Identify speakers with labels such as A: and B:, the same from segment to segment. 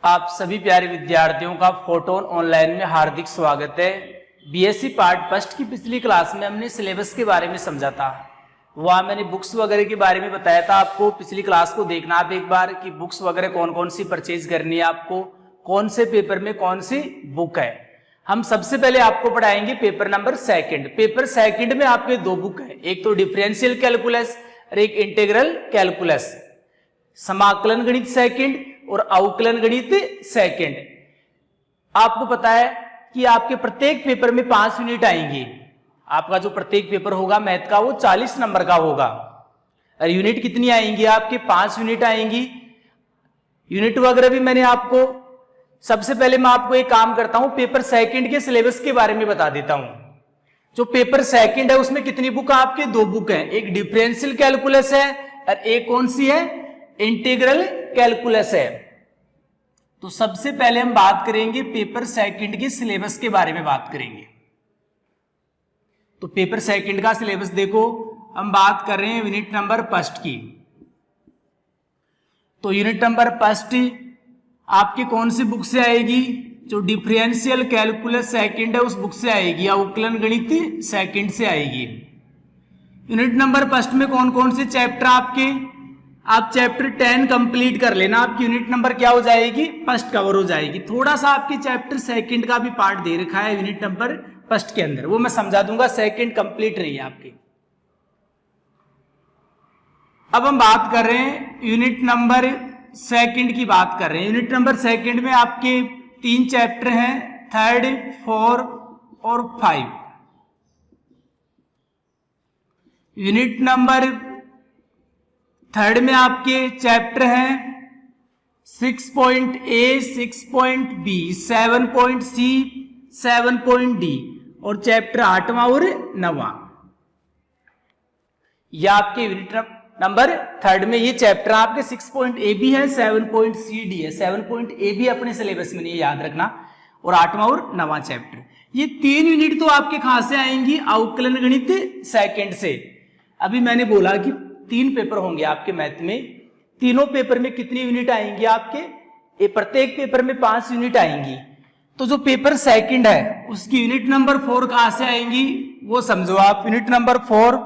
A: आप सभी प्यारे विद्यार्थियों का फोटोन ऑनलाइन में हार्दिक स्वागत है। बीएससी पार्ट फर्स्ट की पिछली क्लास में हमने सिलेबस के बारे में समझा था। वहाँ मैंने बुक्स वगैरह के बारे में बताया था। आपको पिछली क्लास को देखना आप एक बार कि बुक्स वगैरह कौन कौन सी परचेज करनी है, आपको कौन से पेपर में कौन सी बुक है। हम सबसे पहले आपको पढ़ाएंगे paper number second. Paper second में आपके दो बुक है, एक तो डिफरेंशियल कैलकुलस और एक इंटीग्रल कैलकुलस, समाकलन गणित सेकंड और अवकलन गणित सेकंड। आपको पता है कि आपके प्रत्येक पेपर में 5 यूनिट आएंगी। आपका जो प्रत्येक पेपर होगा मैथ का वो 40 नंबर का होगा। और यूनिट कितनी आएंगी आपके? 5 यूनिट आएंगी। यूनिट वगैरह भी मैंने आपको, सबसे पहले मैं आपको एक काम करता हूं, पेपर सेकंड के सिलेबस के बारे में बता देता हूं। जो पेपर सेकंड है उसमें कितनी बुक है आपके? 2 बुक है, एक डिफरेंशियल कैलकुलस है और एक कौन सी है? इंटीग्रल कैलकुलस है। तो सबसे पहले हम बात करेंगे पेपर सेकंड के सिलेबस के बारे में बात करेंगे। तो पेपर सेकंड का सिलेबस देखो, हम बात कर रहे हैं यूनिट नंबर फर्स्ट की। तो यूनिट नंबर फर्स्ट आपकी कौन सी बुक से आएगी? जो डिफरेंशियल कैलकुलस सेकंड है उस बुक से आएगी, अवकलन गणित सेकंड से आएगी। यूनिट नंबर फर्स्ट में कौन कौन से चैप्टर आपके? आप चैप्टर 10 कंप्लीट कर लेना, आपकी यूनिट नंबर क्या हो जाएगी? फर्स्ट कवर हो जाएगी। थोड़ा सा आपके चैप्टर सेकंड का भी पार्ट दे रखा है यूनिट नंबर फर्स्ट के अंदर, वो मैं समझा दूंगा। सेकंड कंप्लीट रही है आपकी। अब हम बात कर रहे हैं यूनिट नंबर सेकंड की बात कर रहे हैं। यूनिट नंबर सेकंड में आपके 3 चैप्टर हैं, 3, 4 और 5। यूनिट नंबर थर्ड में आपके चैप्टर हैं 6.A, 6.B, 7.C, 7.D और चैप्टर 8वां और 9वां। यह आपके यूनिट नंबर थर्ड में ये चैप्टर आपके 6.A भी है, 7.CD है। 7.A भी अपने सिलेबस में नहीं, याद रखना। और 8वां और 9वां चैप्टर, ये 3 यूनिट तो आपके कहां से आएंगी? अवकलन गणित सेकंड से। अभी मैंने बोला कि 3 पेपर होंगे आपके मैथ में। तीनों पेपर में कितनी यूनिट आएंगी आपके? प्रत्येक पेपर में 5 यूनिट आएंगी। तो जो पेपर सेकंड है उसकी यूनिट नंबर 4 कहां से आएंगी वो समझो आप। यूनिट नंबर 4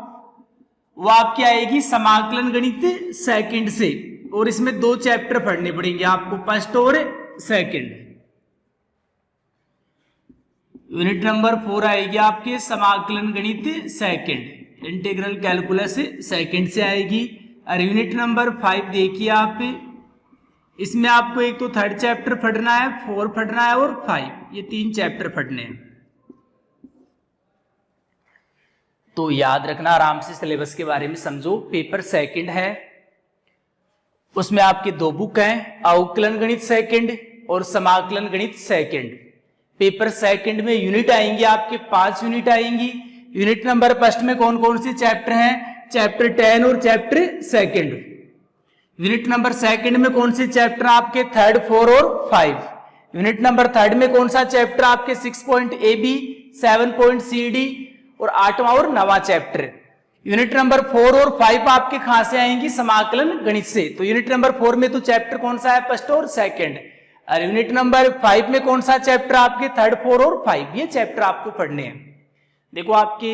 A: वो आपकी आएगी समाकलन गणित सेकंड से, और इसमें 2 चैप्टर पढ़ने पड़ेंगे आपको, फर्स्ट और सेकंड। यूनिट नंबर 4 आएगी आपके समाकलन गणित सेकंड, इंटीग्रल कैलकुलस सेकंड से आएगी। और यूनिट नंबर 5 देखिए आप, इसमें आपको एक तो 3rd चैप्टर पढ़ना है, 4 पढ़ना है और 5, ये 3 चैप्टर पढ़ने हैं। तो याद रखना, आराम से सिलेबस के बारे में समझो। पेपर सेकंड है, उसमें आपके 2 बुक हैं, अवकलन गणित सेकंड और समाकलन गणित सेकंड। पेपर सेकंड में यूनिट आएंगी आपके 5 यूनिट आएंगी। यूनिट नंबर फर्स्ट में कौन कौन से चैप्टर हैं? चैप्टर 10 और chapter second. Unit number second में कौन से चैप्टर आपके? 3, 4 और 5। यूनिट नंबर थर्ड में कौन सा चैप्टर आपके? 6.AB, 7.CD और 8वां और 9वां चैप्टर। यूनिट नंबर 4 और 5 आपके कहां से आएंगी? समाकलन गणित से। तो यूनिट नंबर 4 में तो चैप्टर कौन सा है? फर्स्ट और सेकंड। और यूनिट नंबर 5 में कौन सा चैप्टर आपके? 3, 4 और 5। ये चैप्टर आपको पढ़ने हैं। देखो आपके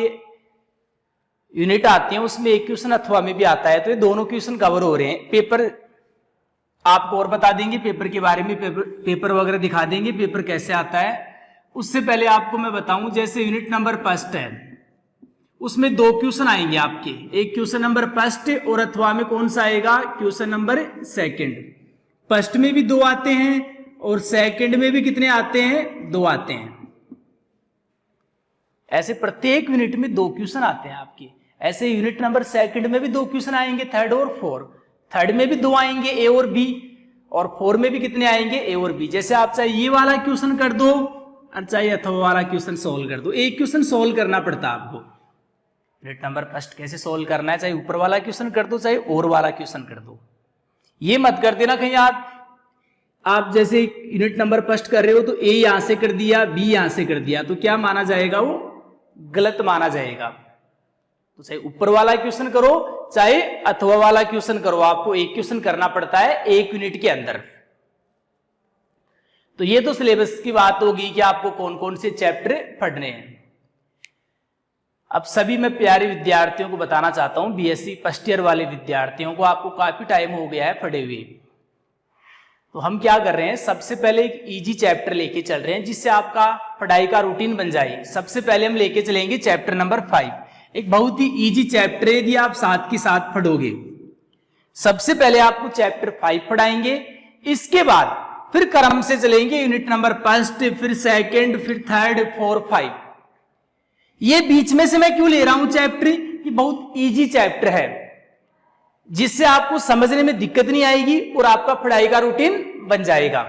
A: यूनिट आते हैं, उसमें एक क्वेश्चन अथवा में भी आता है, तो ये दोनों क्वेश्चन कवर हो रहे हैं। पेपर आपको और बता देंगे पेपर के बारे में, पेपर वगैरह दिखा देंगे पेपर कैसे आता है। उससे पहले आपको मैं बताऊं, जैसे यूनिट नंबर फर्स्ट है उसमें 2 क्वेश्चन आएंगे आपके, एक क्वेश्चन नंबर फर्स्ट और अथवा में कौन सा आएगा? Question number second. फर्स्ट में भी 2 आते हैं और सेकंड में भी कितने आते हैं? 2 आते हैं। ऐसे प्रत्येक यूनिट में 2 क्वेश्चन आते हैं आपके। ऐसे यूनिट नंबर सेकंड में भी 2 क्वेश्चन आएंगे, 3rd और 4। थर्ड में भी 2 आएंगे, ए और बी, और 4 में भी कितने आएंगे? ए और बी। जैसे आप चाहे ये वाला क्वेश्चन कर दो और चाहे अथवा वाला क्वेश्चन सोल्व कर दो, एक क्वेश्चन सोल्व करना पड़ता है आपको। यूनिट नंबर फर्स्ट कैसे सोल्व करना है, चाहे ऊपर वाला क्वेश्चन कर दो चाहे और वाला क्वेश्चन कर दो। ये मत कर देना कहीं आप जैसे यूनिट नंबर फर्स्ट कर रहे हो तो ए यहां से कर दिया, बी यहां से कर दिया, तो क्या माना जाएगा? वो गलत माना जाएगा। तो चाहे ऊपर वाला क्वेश्चन करो चाहे अथवा वाला क्वेश्चन करो, आपको एक क्वेश्चन करना पड़ता है 1 यूनिट के अंदर। तो ये तो सिलेबस की बात होगी कि आपको कौन कौन से चैप्टर पढ़ने हैं। अब सभी मैं प्यारे विद्यार्थियों को बताना चाहता हूं, बीएससी फर्स्ट ईयर वाले विद्यार्थियों को, आपको काफी टाइम हो गया है पढ़े हुए, तो हम क्या कर रहे हैं, सबसे पहले एक इजी चैप्टर लेके चल रहे हैं जिससे आपका पढ़ाई का रूटीन बन जाए। सबसे पहले हम लेके चलेंगे चैप्टर नंबर 5, एक बहुत ही इजी चैप्टर है यदि आप साथ के साथ पढ़ोगे। सबसे पहले आपको चैप्टर 5 पढ़ाएंगे, इसके बाद फिर क्रम से चलेंगे यूनिट नंबर 1, फिर 2, फिर 3, 4, 5। ये बीच में से मैं क्यों ले रहा हूं चैप्टर, कि बहुत इजी चैप्टर है जिससे आपको समझने में दिक्कत नहीं आएगी और आपका पढ़ाई का रूटीन बन जाएगा।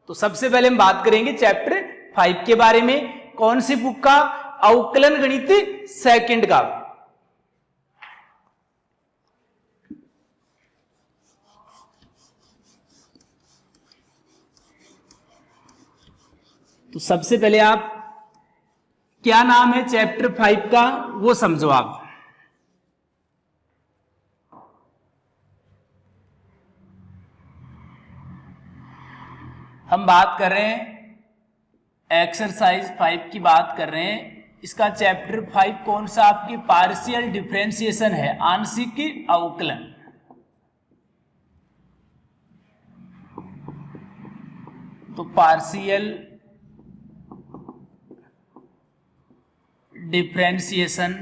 A: तो सबसे पहले हम बात करेंगे चैप्टर 5 के बारे में। कौन सी बुक का? अवकलन गणित सेकंड का। तो सबसे पहले आप क्या नाम है चैप्टर 5 का वो समझो आप। हम बात कर रहे हैं एक्सरसाइज 5 की बात कर रहे हैं। इसका चैप्टर 5 कौन सा? आपकी पार्शियल डिफरेंशिएशन है, आंशिक अवकलन। तो पार्शियल डिफरेंशिएशन।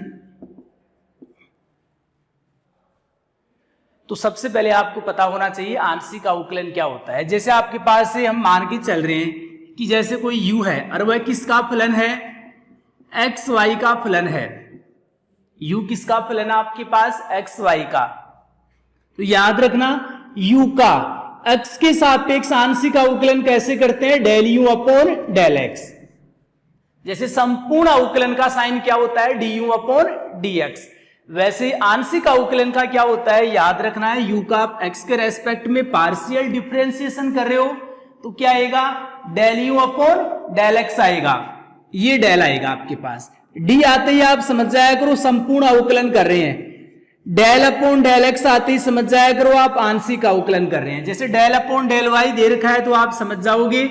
A: तो सबसे पहले आपको पता होना चाहिए आंशिक अवकलन क्या होता है। जैसे आपके पास से हम मान के चल रहे हैं कि जैसे कोई u है और वह किसका फलन है? एक्स वाई का फलन है। u किसका फलन है आपके पास? एक्स वाई का। तो याद रखना u का x के सापेक्ष आंशिक अवकलन कैसे करते हैं? Del u upon del x। जैसे संपूर्ण अवकलन का साइन क्या होता है? du upon dx। वैसे आंशिक अवकलन का क्या होता है? याद रखना है u का आप x के रेस्पेक्ट में पार्शियल डिफरेंशिएशन कर रहे हो तो क्या आएगा? Del u upon del x आएगा। ये डेल आएगा आपके पास। d आते ही आप समझ जाया करो संपूर्ण अवकलन कर रहे हैं। डेल अपॉन डेल x आते ही समझ जाया करो आप आंशिक अवकलन कर रहे हैं। जैसे डेल अपॉन डेल y दे रखा है तो आप समझ जाओगे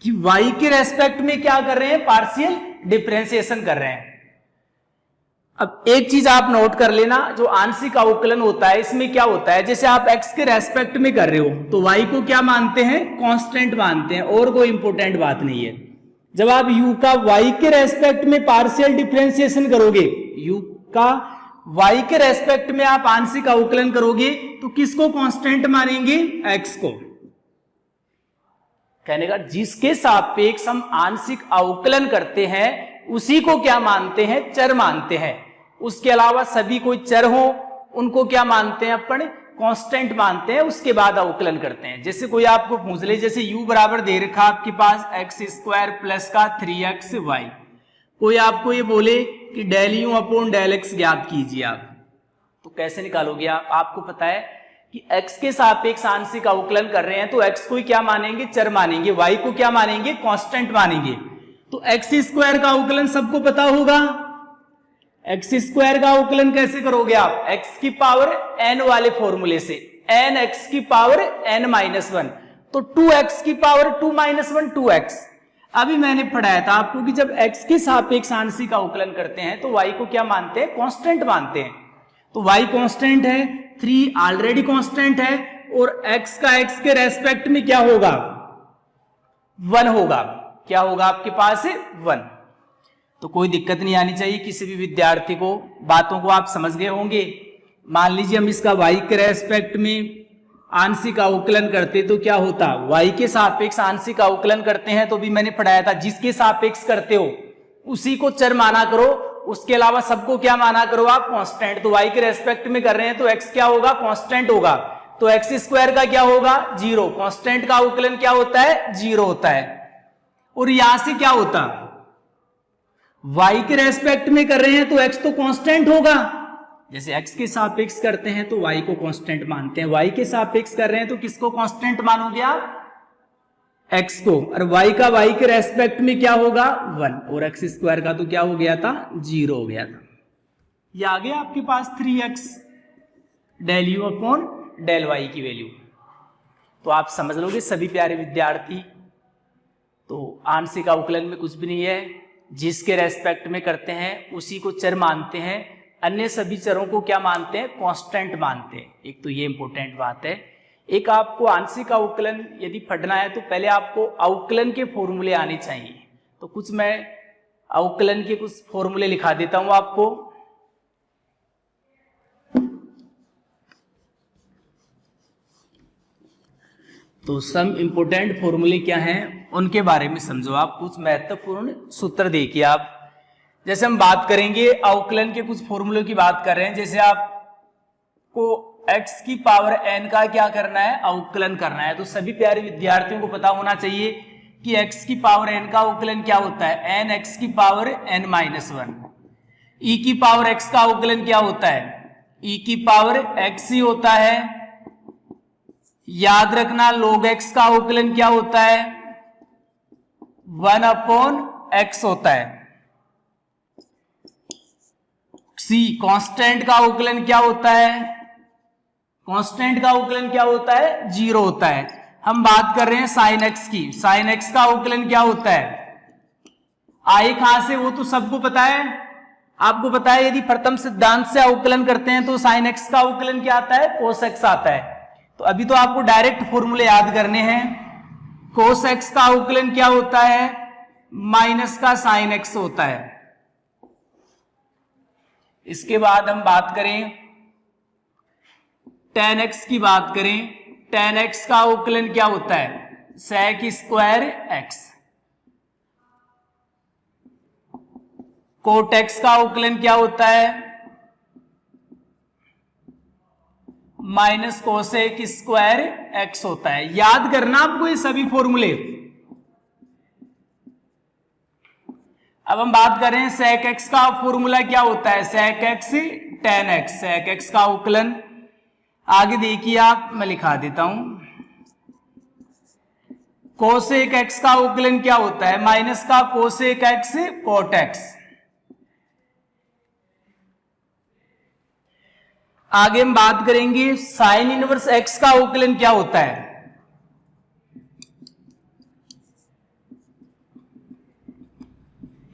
A: कि y के रेस्पेक्ट में क्या कर रहे हैं? पार्शियल डिफरेंशिएशन कर रहे हैं। अब एक चीज आप नोट कर लेना, जो आंशिक अवकलन होता है इसमें क्या होता है, जैसे आप x के रेस्पेक्ट में कर रहे हो तो y को क्या मानते हैं? कांस्टेंट मानते हैं, और कोई इंपॉर्टेंट बात नहीं है। जब आप u का y के रेस्पेक्ट में पार्शियल डिफरेंशिएशन करोगे, u का y के रेस्पेक्ट में आप आंशिक अवकलन करोगे तो किसको कांस्टेंट मानेंगे? x को। कहने का जिसके सापेक्ष हम आंशिक अवकलन करते हैं उसी को क्या मानते हैं? चर मानते हैं। उसके अलावा सभी कोई चर हो उनको क्या मानते हैं? अपन कांस्टेंट मानते हैं, उसके बाद अवकलन करते हैं। जैसे कोई आपको पूछ ले, जैसे u बराबर दे रखा आपके पास x² प्लस का 3xy, कोई आपको ये बोले कि del u upon del x ज्ञात कीजिए आप, तो कैसे निकालोगे आप? आपको पता है कि x के सापेक्ष आंशिक अवकलन कर रहे हैं तो x को क्या मानेंगे? चर मानेंगे। y को क्या मानेंगे? कांस्टेंट मानेंगे। तो x² का अवकलन सबको पता होगा। x² का अवकलन कैसे करोगे आप? x की पावर n वाले फॉर्मूले से, n x की पावर n-1, तो 2x की पावर 2-1 2x। अभी मैंने पढ़ाया था आपको कि जब x के सापेक्ष आंशिक अवकलन करते हैं तो y को क्या मानते हैं? कांस्टेंट मानते हैं। तो y कांस्टेंट है, 3 ऑलरेडी कांस्टेंट है, और x का x के रेस्पेक्ट में क्या होगा? 1 होगा। क्या होगा आपके पास? 1। तो कोई दिक्कत नहीं आनी चाहिए किसी भी विद्यार्थी को। बातों को आप समझ गए होंगे। मान लीजिए हम इसका y के रेस्पेक्ट में आंशिक अवकलन करते तो क्या होता? y के सापेक्ष आंशिक अवकलन करते हैं तो भी मैंने पढ़ाया था जिसके सापेक्ष करते हो उसी को चर माना करो, उसके अलावा सबको क्या माना करो आप? कांस्टेंट। तो y के रेस्पेक्ट में कर रहे हैं तो x क्या होगा? कांस्टेंट होगा। तो x² का क्या होगा? 0। कांस्टेंट का अवकलन क्या होता है? 0 होता है। और यहां से क्या होता? y के रेस्पेक्ट में कर रहे हैं तो x तो कांस्टेंट होगा। जैसे x के सापेक्ष करते हैं तो y को कांस्टेंट मानते हैं, y के सापेक्ष कर रहे हैं तो किसको कांस्टेंट मानोगे आप? x को। और y का y के रेस्पेक्ट में क्या होगा? 1। और x² का तो क्या हो गया था? 0 हो गया था। ये आ गया आपके पास 3x del u upon del y की वैल्यू। तो आप समझ लोगे सभी प्यारे विद्यार्थी तो आंशिक अवकलन में कुछ भी नहीं है, जिसके रेस्पेक्ट में करते हैं उसी को चर मानते हैं, अन्य सभी चरों को क्या मानते हैं, कांस्टेंट मानते हैं। एक तो ये इंपॉर्टेंट बात है। एक आपको आंशिक अवकलन यदि पढ़ना है तो पहले आपको अवकलन के फॉर्मूले आने चाहिए। तो कुछ मैं अवकलन के कुछ फॉर्मूले लिखा देता हूं आपको। तो सम इंपोर्टेंट फॉर्मूले क्या हैं उनके बारे में समझो आप। कुछ महत्वपूर्ण सूत्र देखिए आप। जैसे हम बात करेंगे अवकलन के कुछ फॉर्मूलों की बात कर रहे हैं। जैसे आपको x की पावर n का क्या करना है, अवकलन करना है। तो सभी प्यारे विद्यार्थियों को पता होना चाहिए कि x की पावर n का अवकलन क्या होता है, n x की पावर n माइनस 1। e की पावर x का अवकलन क्या होता है, e की पावर x ही होता है। याद रखना log x का अवकलन क्या होता है, 1/x होता है। c कांस्टेंट का अवकलन क्या होता है, कांस्टेंट का अवकलन क्या होता है, 0 होता है। हम बात कर रहे हैं साइन x की, साइन x का अवकलन क्या होता है, आए कहां से वो तो सबको पता है, आपको पता है। यदि प्रथम सिद्धांत से अवकलन करते हैं तो साइन x का अवकलन क्या आता है, कोस x आता है। तो अभी तो आपको डायरेक्ट फॉर्मूले याद करने हैं। कोस x का अवकलन क्या होता है, माइनस का साइन x होता है। इसके बाद हम बात करें tan x की बात करें, tan x का अवकलन क्या होता है, sec square x। Cot x का अवकलन क्या होता है, माइनस कोसेक स्क्वायर x होता है। याद करना आपको ये सभी फॉर्मूले। अब हम बात करें sec x का फॉर्मूला क्या होता है, sec x tan x, sec x का अवकलन। आगे देखिए आप, मैं लिखा देता हूं, कोसेक x का अवकलन क्या होता है, माइनस का कोसेक x कोट x। आगे हम बात करेंगे साइन इनवर्स x का अवकलन क्या होता है।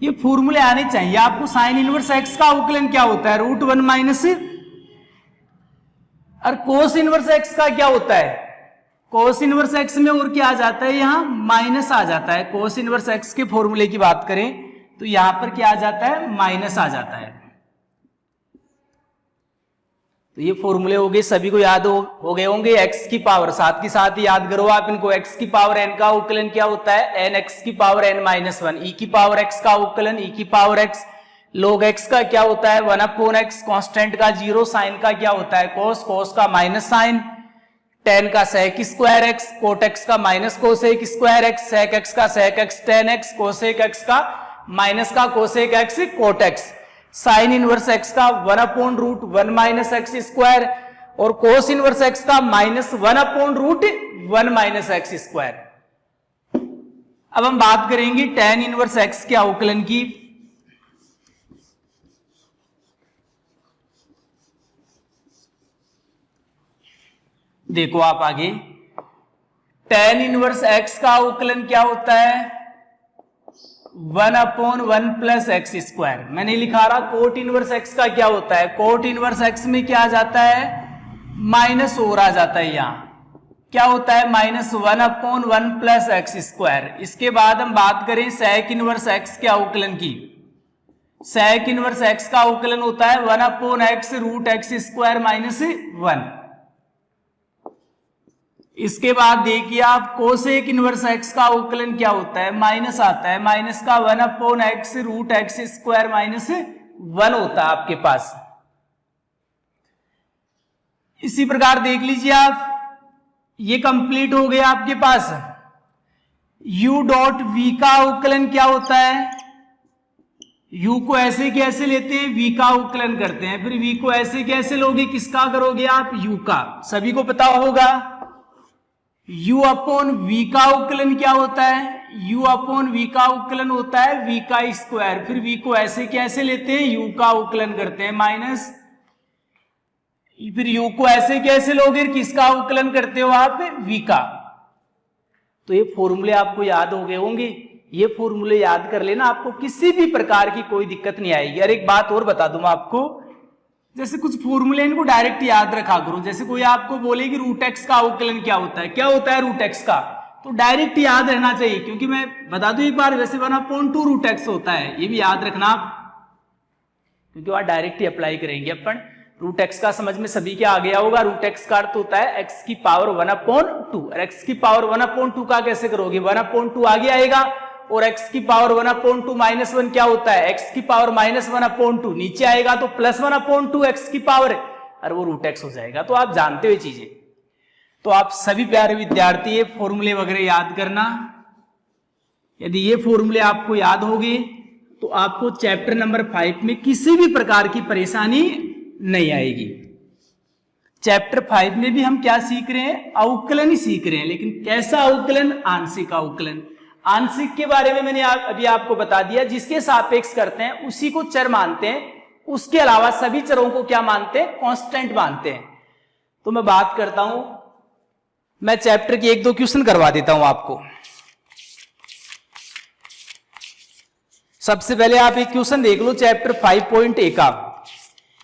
A: ये फॉर्मूले आने चाहिए आपको। साइन इनवर्स x का अवकलन क्या होता है, √1 माइनस, और कोस इनवर्स x का क्या होता है, कोस इनवर्स x में और क्या आ जाता है, यहां माइनस आ जाता है। कोस इनवर्स x के फॉर्मूले की बात करें तो यहां पर क्या आ जाता है, माइनस आ जाता है। तो ये फॉर्मूले हो गए, सभी को याद हो गए होंगे। x की पावर, साथ के साथ ही याद करो आप इनको। x की पावर n का अवकलन क्या होता है, n x की पावर n माइनस 1। e की पावर x का अवकलन e की पावर x। log x का क्या होता है, 1/x। कांस्टेंट का 0। साइन का क्या होता है, कोस, कोस का माइनस साइन। tan का sec square x, cot x का minus cosec square x, sec x का sec x tan x, cosec x का माइनस का cosec x cot x। Sine inverse x का 1/√1 माइनस x स्क्वायर, और cos inverse x का -1/√1 minus x square. अब हम बात करेंगे tan इनवर्स x के अवकलन की। देखो आप आगे, tan इनवर्स x का अवकलन क्या होता है, 1/1 प्लस x स्क्वायर। मैंने लिखा रहा कोट इनवर्स x का क्या होता है, कोट इनवर्स x में क्या आ जाता है, माइनस और आ जाता है। यहां क्या होता है, -1/1 प्लस x स्क्वायर। इसके बाद हम बात करें sec इनवर्स x के अवकलन की। sec इनवर्स x का अवकलन होता है 1/x √x स्क्वायर माइनस 1। इसके बाद देखिए आप, कोसेक इनवर्स x का अवकलन क्या होता है, माइनस आता है। माइनस का 1/x √x स्क्वायर माइनस 1 होता है आपके पास। इसी प्रकार देख लीजिए आप, ये कंप्लीट हो गया आपके पास। u डॉट v का अवकलन क्या होता है, u को ऐसे कैसे लेते हैं, v का अवकलन करते हैं। फिर v को ऐसे कैसे लोगे, किसका करोगे आप, u का। सभी को पता होगा u अपॉन v का अवकलन क्या होता है, u अपॉन v का अवकलन होता है v का स्क्वायर। फिर v को ऐसे कैसे लेते हैं, u का अवकलन करते हैं माइनस। फिर u को ऐसे कैसे लोगे, किसका अवकलन करते हो आप, v का। तो ये फॉर्मूले आपको याद हो गए होंगे। ये फॉर्मूले याद कर लेना, आपको किसी भी प्रकार की कोई दिक्कत नहीं आएगी। और एक बात और बता दूं आपको, जैसे कुछ फॉर्मूले इनको डायरेक्ट याद रखा करो। जैसे कोई आपको बोले कि रूट एक्स का अवकलन क्या होता है, क्या होता है रूट एक्स का, तो डायरेक्ट याद रहना चाहिए। क्योंकि मैं बता दूं एक बार, वैसे 1/2 रूट एक्स होता है, ये भी याद रखना आप, क्योंकि वहां डायरेक्ट ही अप्लाई करेंगे अपन। रूट एक्स का समझ में सभी के आ गया होगा। रूट एक्स का अर्थ होता है एक्स की पावर 1/2, और एक्स की पावर 1/2 का कैसे करोगे, 1/2 आगे आएगा, और x की पावर 1/2 -1 क्या होता है, x की पावर -1/2 नीचे आएगा, तो +1/2 x की पावर, और वो रूट एक्स हो जाएगा। तो आप जानते हुए चीजें, तो आप सभी प्यारे विद्यार्थी ये फॉर्मूले वगैरह याद करना। यदि ये फॉर्मूले आपको याद हो गए तो आपको चैप्टर नंबर 5 में किसी भी प्रकार की परेशानी नहीं आएगी। चैप्टर 5 में भी हम क्या सीख रहे हैं, अवकलन ही सीख रहे हैं। लेकिन कैसा अवकलन, आंशिक अवकलन। आंशिक के बारे में मैंने अभी आपको बता दिया, जिसके सापेक्ष करते हैं उसी को चर मानते हैं, उसके अलावा सभी चरों को क्या मानते हैं, कांस्टेंट मानते हैं। तो मैं बात करता हूं, मैं चैप्टर के 1-2 क्वेश्चन करवा देता हूं आपको। सबसे पहले आप एक क्वेश्चन देख लो चैप्टर 5.a का।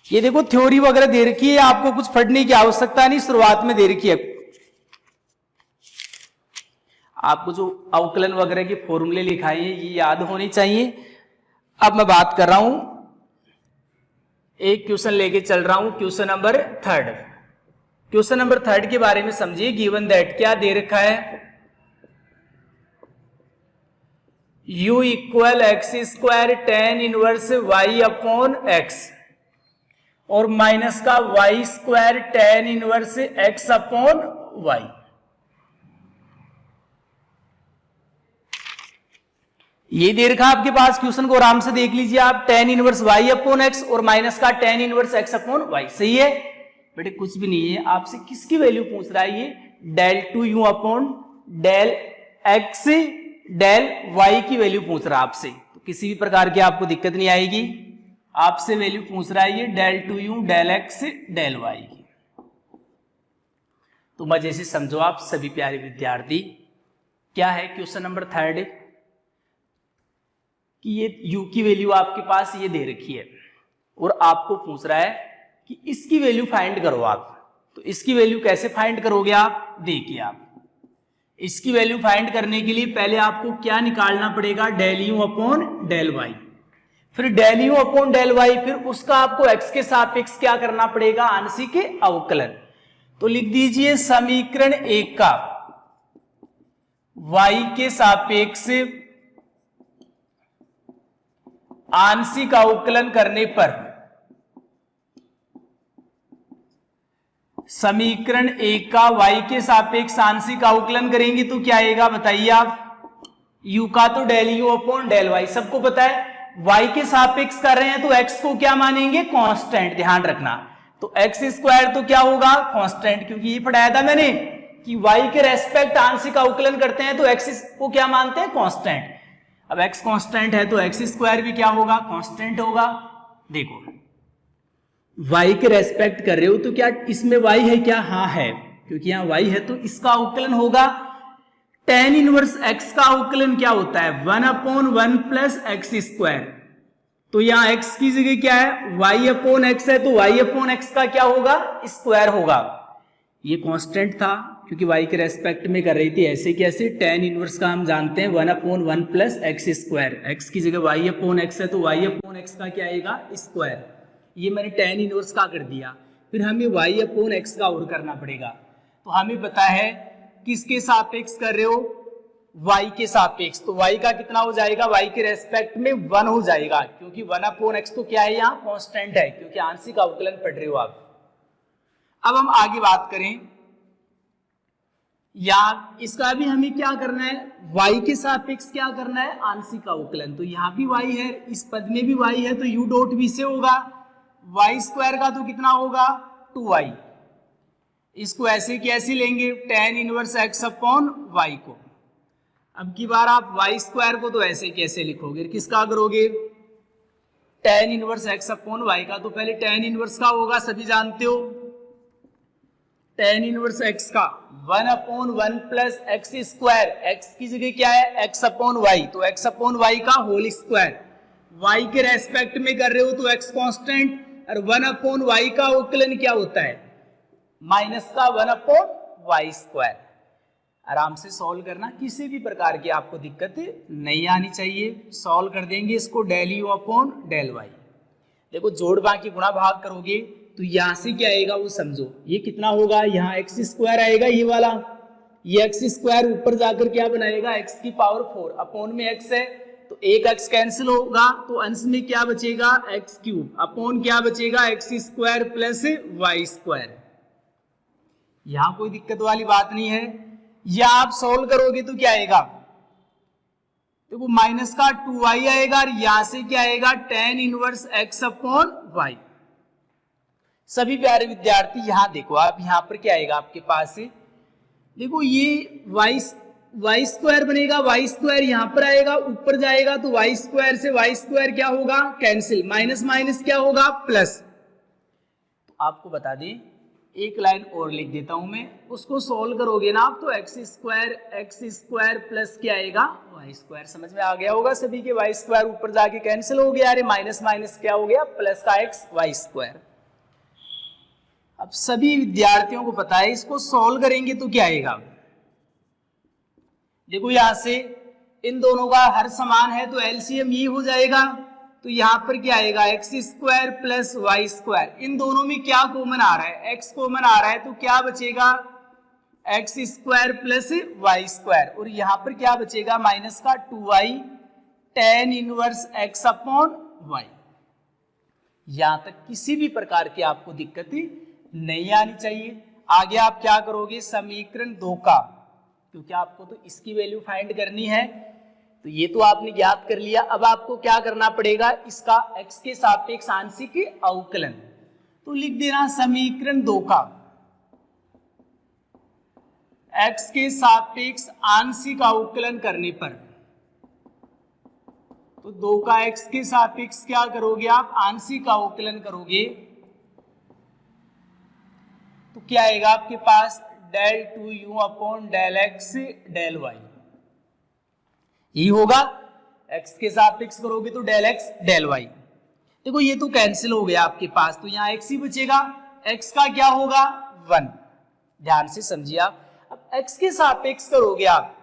A: ये देखो थ्योरी वगैरह दे रखी है, आपको कुछ पढ़ने की आवश्यकता नहीं, शुरुआत में दे रखी है। आपको जो अवकलन वगैरह के फॉर्मूले लिखाए हैं ये याद होने चाहिए। अब मैं बात कर रहा हूं, एक क्वेश्चन लेके चल रहा हूं, क्वेश्चन नंबर 3। क्वेश्चन नंबर 3 के बारे में समझिए। गिवन दैट क्या दे रखा है, u = x² tan inverse y/x, और माइनस का y² tan इनवर्स x/y। ये दे रखा आपके पास, क्वेश्चन को आराम से देख लीजिए आप। tan इनवर्स y/x और माइनस का tan इनवर्स x/y, सही है बेटे, कुछ भी नहीं है। आपसे किसकी वैल्यू पूछ रहा है, ये del 2u del x del y की वैल्यू पूछ रहा है आपसे। तो किसी भी प्रकार की आपको दिक्कत नहीं आएगी। आपसे वैल्यू पूछ रहा है ये del 2u del x del y की। तो मजे से समझो आप सभी प्यारे विद्यार्थी। क्या है क्वेश्चन नंबर 3 कि ये u की वैल्यू आपके पास ये दे रखी है, और आपको पूछ रहा है कि इसकी वैल्यू फाइंड करो आप। तो इसकी वैल्यू कैसे फाइंड करोगे आप, देखिए आप इसकी वैल्यू फाइंड करने के लिए पहले आपको क्या निकालना पड़ेगा, del u del y, फिर del u del y, फिर उसका आपको x के सापेक्ष क्या करना पड़ेगा, आंशिक अवकलन। तो लिख दीजिए समीकरण 1 का y के सापेक्ष आंशिक अवकलन करने पर, समीकरण 1 का y के सापेक्ष आंशिक अवकलन करेंगे तो क्या आएगा बताइए आप, u का तो del u del y सबको पता है, y के सापेक्ष कर रहे हैं तो x को क्या मानेंगे, कांस्टेंट, ध्यान रखना। तो x² तो क्या होगा, कांस्टेंट, क्योंकि ये पढ़ाया था मैंने कि y के रेस्पेक्ट आंशिक अवकलन करते हैं तो x को क्या मानते हैं, कांस्टेंट। अब x कांस्टेंट है तो x² भी क्या होगा, कांस्टेंट होगा। देखो y के रेस्पेक्ट कर रहे हो तो क्या इसमें y है क्या, हाँ है, क्योंकि यहाँ y है तो इसका अवकलन होगा। tan इनवर्स x का अवकलन क्या होता है, 1/1 + x²। तो यहाँ x की जगह क्या है, y/x है, तो y/x का क्या होगा, स्क्वायर होगा। ये कांस्टेंट था क्योंकि y के रेस्पेक्ट में कर रही थी, ऐसे कैसे, tan इनवर्स का हम जानते हैं 1/1 + x²। x की जगह y/x है तो y/x का क्या आएगा, स्क्वायर। ये मैंने tan इनवर्स का कर दिया। फिर हमें y/x का और करना पड़ेगा। तो हमें पता है किसके सापेक्ष कर रहे हो, y के सापेक्ष। तो y का कितना हो जाएगा, y के रेस्पेक्ट में 1 हो जाएगा, क्योंकि 1/x तो क्या है, यहाँ कांस्टेंट है, क्योंकि आंशिक अवकलन पढ़ रहे हो आप। अब हम आगे बात करें, या इसका भी हमें क्या करना है, y के सापेक्ष क्या करना है, आंशिक अवकलन। तो यहाँ भी y है, इस पद में भी y है, तो u डॉट v से होगा। y² का तो कितना होगा, 2y। इसको ऐसे कैसे लेंगे, tan इनवर्स x/y को। अब की बार आप y² को तो ऐसे कैसे लिखोगे, किसका करोगे, tan इनवर्स x/y का। तो पहले tan इनवर्स का होगा, सभी जानते हो, tan इनवर्स x का 1/1 प्लस एक्स स्क्वायर, x की जगह क्या है x/y, तो x/y का होल स्क्वायर, y के रेस्पेक्ट में कर रहे हो तो x कांस्टेंट, और 1/y का अवकलन क्या होता है माइनस का 1/y स्क्वायर। आराम से सॉल्व करना, किसी भी प्रकार की आपको दिक्कत नहीं आनी चाहिए। सॉल्व कर देंगे इसको del u upon del y। देखो जोड़ बाकी गुणा भाग करोगे तो यहां से क्या आएगा वो समझो, ये कितना होगा, यहाँ एक्स स्क्वायर आएगा ये वाला, ये एक्स स्क्वायर ऊपर जाकर क्या बनाएगा x की पावर 4 अपॉन में x है तो एक x कैंसिल होगा तो अंश में क्या बचेगा एक्स क्यूब अपॉन क्या बचेगा x square plus Y square. यहां कोई दिक्कत वाली बात नहीं है। या आप सॉल्व करोगे तो क्या आएगा, देखो माइनस का 2y आएगा और यहां से क्या आएगा tan inverse x upon y। सभी प्यारे विद्यार्थी यहां देखो आप, यहां पर क्या आएगा आपके पास है, देखो ये y स्क्वायर बनेगा, y स्क्वायर यहां पर आएगा, ऊपर जाएगा तो y स्क्वायर से y स्क्वायर क्या होगा कैंसिल, माइनस माइनस क्या होगा प्लस। तो आपको बता दें एक लाइन और लिख देता हूं मैं, उसको सोल्व करोगे ना आप तो एक्स स्क्वायर प्लस क्या आएगा वाई स्क्वायर। समझ में आ गया होगा सभी के, वाई स्क्वायर ऊपर जाके कैंसिल हो गया, अरे माइनस माइनस क्या हो गया प्लस का एक्स वाई स्क्वायर। अब सभी विद्यार्थियों को पता है इसको सोल्व करेंगे तो क्या आएगा, देखो यहां से इन दोनों का हर समान है तो एलसीएम ये हो जाएगा, तो यहां पर क्या आएगा X square plus Y square, इन दोनों में क्या कॉमन आ रहा है एक्स कॉमन आ रहा है तो क्या बचेगा x square plus Y square, और यहां पर क्या बचेगा माइनस का 2y tan inverse x upon y। यहां तक किसी भी प्रकार की आपको दिक्कत नहीं आनी चाहिए। आगे आप क्या करोगे समीकरण 2 का, क्योंकि आपको तो इसकी वैल्यू फाइंड करनी है तो ये तो आपने ज्ञात कर लिया। अब आपको क्या करना पड़ेगा, इसका x के सापेक्ष आंशिक अवकलन, तो लिख देना समीकरण 2 का x के सापेक्ष आंशिक अवकलन करने पर, तो 2 का x के सापेक्ष क्या करोगे आप आंशिक अवकलन करोगे तो क्या आएगा आपके पास del 2u upon del x del y, यही होगा। x के सापेक्ष करोगे तो डेल x डेल y। देखो ये तो कैंसिल हो गया आपके पास, तो यहाँ x ही बचेगा, x का क्या होगा 1। ध्यान से समझिए आप, अब x के सापेक्ष करोगे आप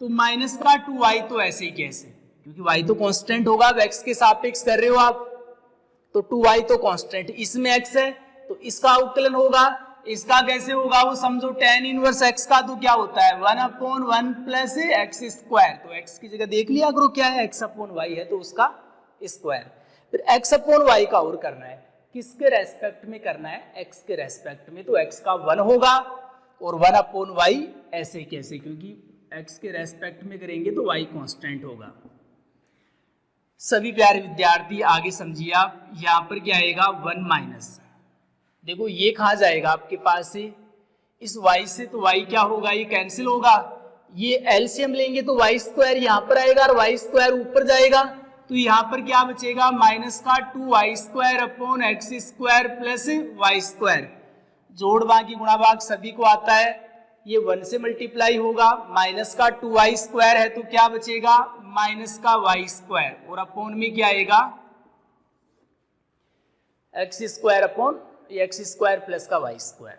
A: तो माइनस का 2y, तो ऐसे ही कैसे, क्योंकि y तो कांस्टेंट होगा, अब x के सापेक्ष कर रहे हो आप तो 2y तो कांस्टेंट, इसमें x है तो इसका अवकलन होगा, इसका कैसे होगा वो समझो, tan इनवर्स x का तो क्या होता है 1/1 प्लस एक्स स्क्वायर, तो x की जगह देख लिया करो क्या है x अपॉन y है तो उसका स्क्वायर, फिर x अपॉन y का और करना है, किसके रेस्पेक्ट में करना है x के रेस्पेक्ट में, तो x का 1 होगा और 1 अपॉन y ऐसे कैसे, क्योंकि x के रेस्पेक्ट में करेंगे तो y कांस्टेंट होगा। सभी प्यारे विद्यार्थी आगे समझिए आप, यहाँ पर क्या आएगा 1 माइनस, देखो ये कहाँ जाएगा आपके पास से इस y से, तो y क्या होगा ये कैंसिल होगा, ये एलसीएम लेंगे तो वाई स्क्वायर यहाँ पर आएगा और वाई स्क्वायर ऊपर जाएगा, तो यहाँ पर क्या बचेगा माइनस का 2y square upon x square plus Y square. जोड़ बाकी गुणा भाग सभी को आता है, ये 1 से मल्टीप्लाई होगा, माइनस का 2y स्क्वायर है तो क्या बचेगा माइनस का y स्क्वायर, और अपॉन में क्या आएगा X square upon x square plus का वाई स्क्वायर।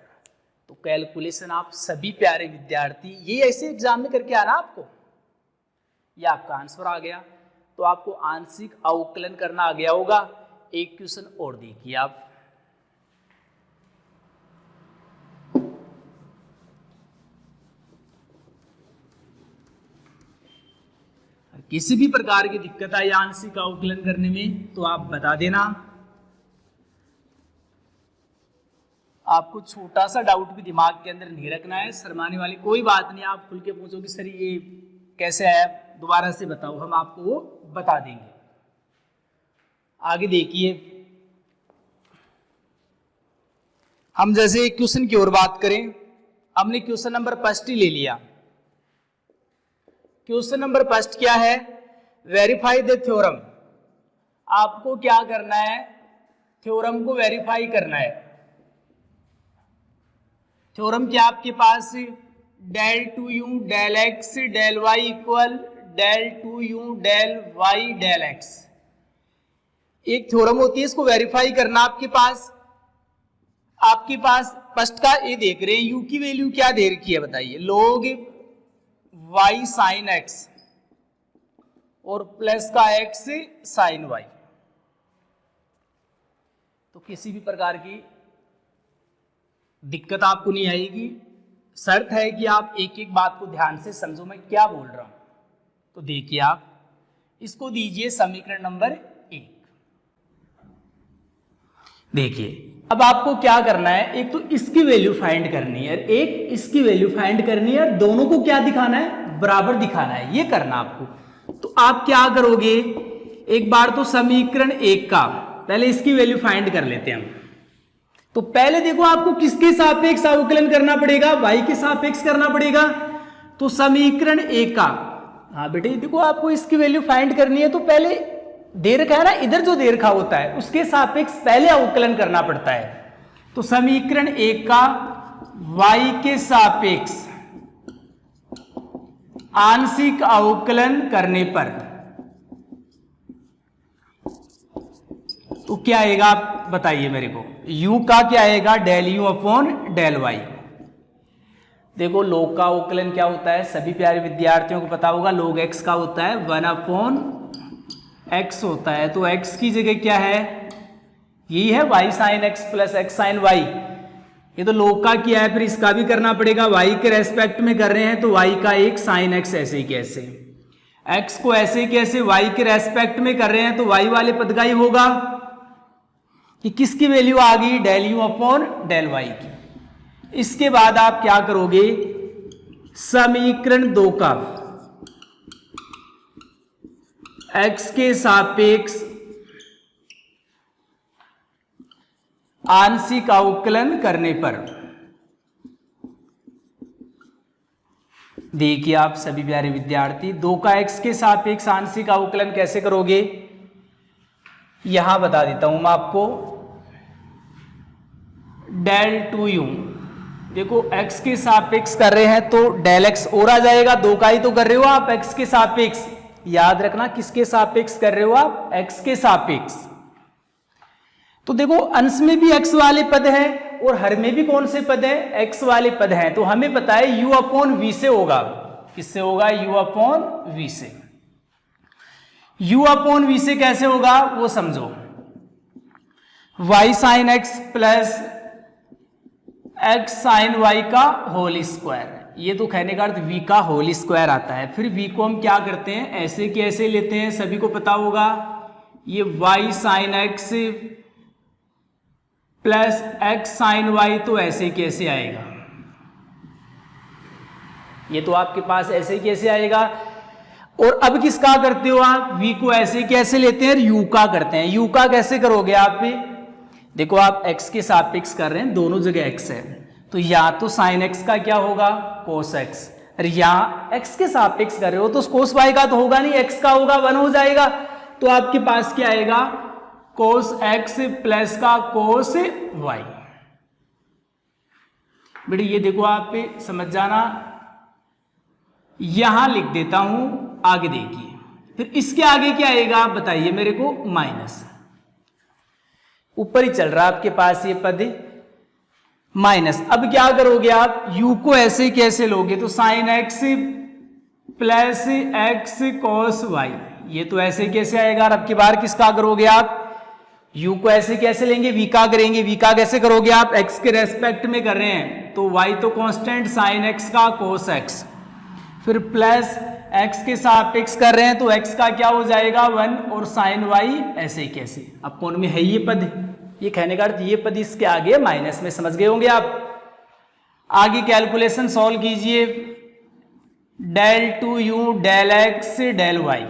A: तो कैलकुलेशन आप सभी प्यारे विद्यार्थी ये ऐसे एग्जाम में करके आना आपको, ये आपका आंसर आ गया, तो आपको आंशिक अवकलन करना आ गया होगा। एक क्वेश्चन और देखिए आप, किसी भी प्रकार की दिक्कत आई आंशिक अवकलन करने में तो आप बता देना। आपको छोटा सा डाउट भी दिमाग के अंदर नहीं रखना है, शर्माने वाली कोई बात नहीं, आप खुल के पूछो कि सर ये कैसे आया, दोबारा से बताओ, हम आपको वो बता देंगे। आगे देखिए, हम जैसे क्वेश्चन की ओर बात करें, हमने क्वेश्चन नंबर 1 ही ले लिया। क्वेश्चन नंबर 1 क्या है, वेरीफाई द थ्योरम। आपको क्या करना है, थ्योरम को वेरीफाई करना है। थ्योरम क्या आपके पास, del two you del x del Y equal del two you del Y del X. एक थ्योरम होती है, इसको वेरीफाई करना आपके पास फर्स्ट का ये देख रहे हैं, यू की वैल्यू क्या दे रखी है बताइए, log y साइन एक्स और प्लस का x साइन y। तो किसी भी प्रकार की दिक्कत आपको नहीं आएगी, शर्त है कि आप एक एक बात को ध्यान से समझो मैं क्या बोल रहा हूं। तो देखिए आप इसको दीजिए समीकरण नंबर 1। देखिए अब आपको क्या करना है, एक तो इसकी वैल्यू फाइंड करनी है, एक इसकी वैल्यू फाइंड करनी है, दोनों को क्या दिखाना है, बराबर दिखाना है, ये करना आपको। तो आप क्या करोगे, एक बार तो समीकरण 1 का पहले इसकी वैल्यू फाइंड कर लेते हैं हम। तो पहले देखो आपको किसके सापेक्ष अवकलन करना पड़ेगा, y के सापेक्ष करना पड़ेगा। तो समीकरण 1 का, हाँ बेटे देखो आपको इसकी वैल्यू फाइंड करनी है, तो पहले दे रखा है ना, इधर जो दे रखा होता है उसके सापेक्ष पहले अवकलन करना पड़ता है। तो समीकरण 1 का y के सापेक्ष आंशिक अवकलन करने पर तो क्या आएगा, आप बताइए मेरे को। u का क्या आएगा, del u upon del y। देखो log का अवकलन क्या होता है, सभी प्यारे विद्यार्थियों को पता होगा, log x का होता है 1 अपॉन x होता है। तो x की जगह क्या है, यही है y sine x plus x sine y। ये तो log का किया है, फिर इसका भी करना पड़ेगा, y के रेस्पेक्ट में कर रहे हैं तो y का एक साइन x ऐसे ही कैसे, x को ऐसे कैसे y के रेस्पेक्ट में कर रहे हैं तो y वाले पद का ही होगा कि किसकी वैल्यू आ गई, del u upon del y की। इसके बाद आप क्या करोगे, समीकरण 2 का x के सापेक्ष आंशिक अवकलन करने पर, देखिए आप सभी प्यारे विद्यार्थी 2 का x के सापेक्ष आंशिक अवकलन कैसे करोगे, यहां बता देता हूं मैं आपको। डेल टू यू, देखो x के सापेक्ष कर रहे हैं तो डेल x और आ जाएगा, 2 का ही तो कर रहे हो आप x के सापेक्ष, याद रखना किसके सापेक्ष कर रहे हो आप, x के सापेक्ष। तो देखो अंश में भी x वाले पद हैं और हर में भी कौन से पद हैं, x वाले पद हैं। तो हमें पता है u अपॉन v से होगा, किससे होगा, u अपॉन v से। u अपॉन v से कैसे होगा वो समझो, y sine x plus x sine y का होल स्क्वायर, ये तो कहने का अर्थ v का होल स्क्वायर आता है। फिर v को हम क्या करते हैं, ऐसे के ऐसे लेते हैं, सभी को पता होगा, ये y sine x plus x sine y तो ऐसे कैसे आएगा, ये तो आपके पास ऐसे कैसे आएगा। और अब किसका करते हो आप, v को ऐसे कैसे लेते हैं, u का करते हैं। u का कैसे करोगे आप, देखो आप x के सापेक्ष कर रहे हैं, दोनों जगह x है, तो या तो साइन x का क्या होगा, कोस x, अरे यहाँ x के सापेक्ष कर रहे हो तो कोस y का तो होगा नहीं, x का होगा 1 हो जाएगा। तो आपके पास क्या आएगा, कोस x प्लस का कोस y। बेटे ये देखो आप समझ जाना, यहां लिख देता हूं, आगे देखिए। फिर इसके आगे क्या आएगा आप बताइए मेरे को, माइनस, ऊपर ही चल रहा है आपके पास ये पद माइनस। अब क्या करोगे आप, u को ऐसे कैसे लोगे, तो sine x plus x cos y, ये तो ऐसे कैसे आएगा। और अब की बार किसका करोगे आप, u को ऐसे कैसे लेंगे, v का करेंगे। v का कैसे करोगे आप, x के रेस्पेक्ट में कर रहे हैं तो y तो कांस्टेंट साइन x का cos x, फिर प्लस x के सापेक्ष कर रहे हैं तो x का क्या हो जाएगा 1 और साइन y ऐसे कैसे। अब कौन में है ये पद, ये कहने का अर्थ ये पद इसके आगे माइनस में, समझ गए होंगे आप। आगे कैलकुलेशन सॉल्व कीजिए, del two you del x del y.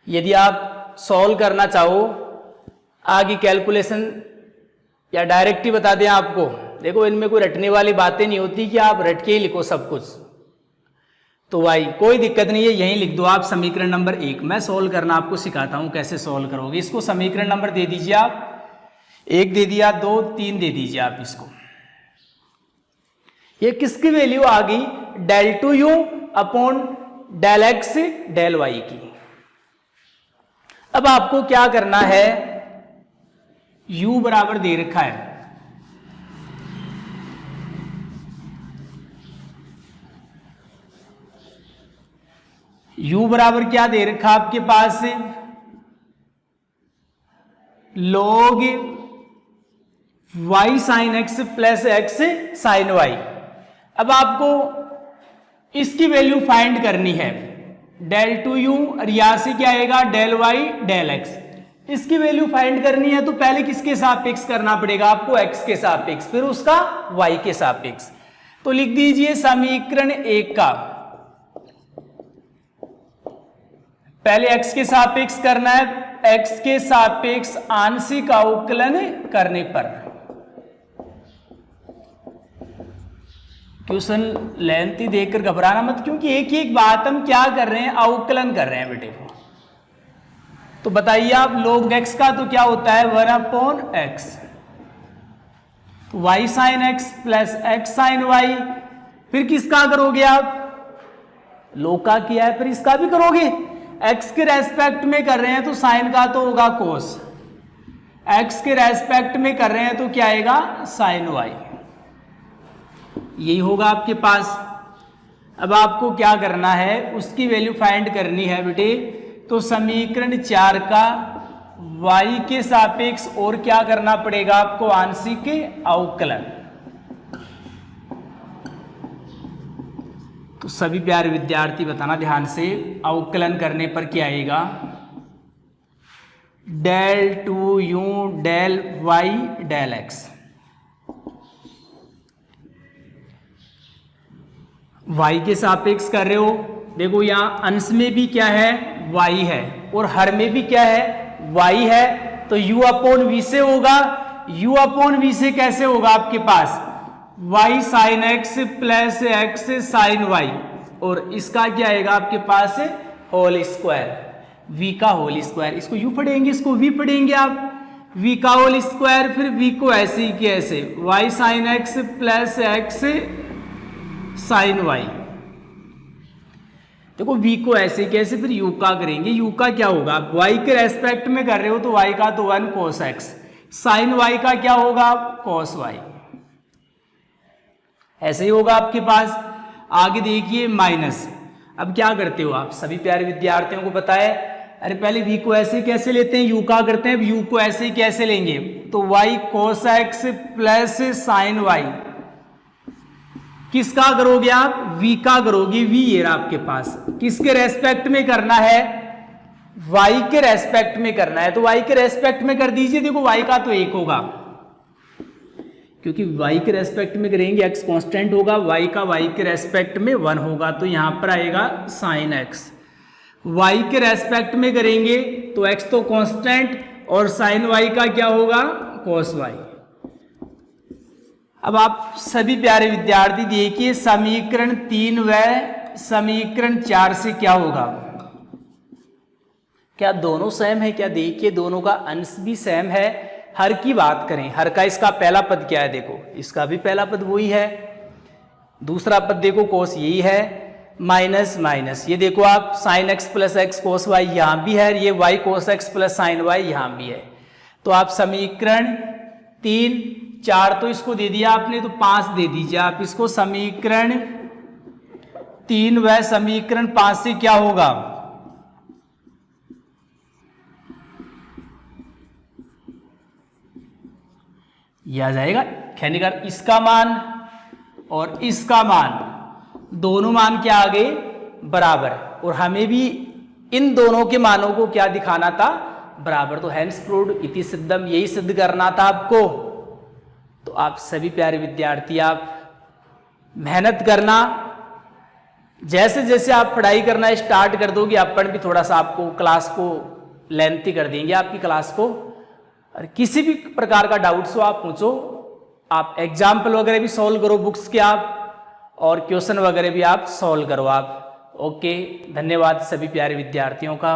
A: यदि आप सॉल्व करना चाहो आगे कैलकुलेशन, या डायरेक्ट ही बता दें आपको, देखो इनमें कोई रटने वाली बातें नहीं होती कि आप रट के ही लिखो सब कुछ। तो भाई कोई दिक्कत नहीं है, यहीं लिख दो आप समीकरण नंबर 1। मैं सॉल्व करना आपको सिखाता हूं कैसे सॉल्व करोगे। इसको समीकरण नंबर दे दीजिए आप, 1 दे दिया, 2, 3 दे दीजिए आप इसको। ये किसकी वैल्यू आ गई, del two u upon del x del y की। अब आपको क्या करना है, u बराबर दे रखा है, u बराबर क्या दे रखा आपके पास, log y sine x plus x sine y. अब आपको इसकी वैल्यू फाइंड करनी है, डेल टू यू और यहां से क्या आएगा डेल वाई डेल एक्स, इसकी वैल्यू फाइंड करनी है तो पहले किसके सापेक्ष करना पड़ेगा आपको, x के सापेक्ष, फिर उसका y के सापेक्ष। तो लिख दीजिए समीकरण 1 का पहले x के सापेक्ष करना है, x के सापेक्ष आंशिक अवकलन करने पर। क्वेश्चन लेंथी देखकर घबराना मत, क्योंकि एक ही एक बात हम क्या कर रहे हैं, अवकलन कर रहे हैं बेटे। तो बताइए आप log x का तो क्या होता है 1 अपॉन एक्स, तो y sine x plus x sine y, फिर किसका करोगे आप, log का किया है फिर इसका भी करोगे, x के रेस्पेक्ट में कर रहे हैं तो साइन का तो होगा कोस, x के रेस्पेक्ट में कर रहे हैं तो क्या आएगा साइन वाई, यही होगा आपके पास। अब आपको क्या करना है, उसकी वैल्यू फाइंड करनी है बेटे। तो समीकरण 4 का y के सापेक्ष और क्या करना पड़ेगा आपको, आंशिक अवकलन। तो सभी प्यारे विद्यार्थी बताना ध्यान से, अवकलन करने पर क्या आएगा, del two you del Y del x. y के सापेक्ष कर रहे हो, देखो यहां अंश में भी क्या है y है और हर में भी क्या है y है, तो u अपॉन v से होगा, u अपॉन v से कैसे होगा आपके पास y sine x plus x sine y, और इसका क्या आएगा आपके पास होल स्क्वायर, v का होल स्क्वायर, इसको u पढ़ेंगे इसको v पढ़ेंगे आप, v का होल स्क्वायर, फिर v को ऐसे ही के ऐसे y sine x plus x sine y. देखो v को ऐसे कैसे, फिर u का करेंगे, u का क्या होगा, आप y के रेस्पेक्ट में कर रहे हो तो y का तो 1 cos x, साइन y का क्या होगा cos y, ऐसे ही होगा आपके पास। आगे देखिए माइनस, अब क्या करते हो आप, सभी प्यारे विद्यार्थियों को पता है, अरे पहले v को ऐसे कैसे लेते हैं, u का करते हैं, u को ऐसे कैसे लेंगे, तो y cos x plus sign y, किसका करोगे आप, v का करोगे, v ये रहा आपके पास, किसके रेस्पेक्ट में करना है, y के रेस्पेक्ट में करना है, तो y के रेस्पेक्ट में कर दीजिए। देखो y का तो 1 होगा, क्योंकि y के रेस्पेक्ट में करेंगे x कांस्टेंट होगा, y का y के रेस्पेक्ट में 1 होगा, तो यहां पर आएगा साइन x, y के रेस्पेक्ट में करेंगे तो x तो कांस्टेंट और साइन y का क्या होगा cos y। अब आप सभी प्यारे विद्यार्थी देखिए समीकरण 3 व समीकरण 4 से क्या होगा, क्या दोनों सेम है, क्या देखिए दोनों का अंश भी सेम है। हर की बात करें, हर का इसका पहला पद क्या है, देखो इसका भी पहला पद वही है, दूसरा पद देखो कोस यही है, माइनस माइनस, ये देखो आप sine x plus x cos y यहाँ भी है, ये y cos x plus sine y यहाँ भी है। तो आप समीकरण 3 4 तो इसको दे दिया आपने, तो 5 दे दीजिए आप इसको, समीकरण 3 व समीकरण 5 से क्या होगा, यह आ जाएगा खैनिकार, इसका मान और इसका मान दोनों मान क्या आ गए बराबर, और हमें भी इन दोनों के मानों को क्या दिखाना था बराबर, तो हैंस प्रूव्ड इति सिद्धम, यही सिद्ध करना था आपको। तो आप सभी प्यारे विद्यार्थी आप मेहनत करना, जैसे जैसे आप पढ़ाई करना स्टार्ट कर दोगे अपन भी थोड़ा सा आपको क्लास को लेंथी कर देंगे आपकी क्लास को, और किसी भी प्रकार का डाउट्स हो आप पूछो, आप एग्जाम्पल वगैरह भी सॉल्व करो बुक्स के आप, और क्वेश्चन वगैरह भी आप सॉल्व करो आप। ओके, धन्यवाद सभी प्यारे विद्यार्थियों का।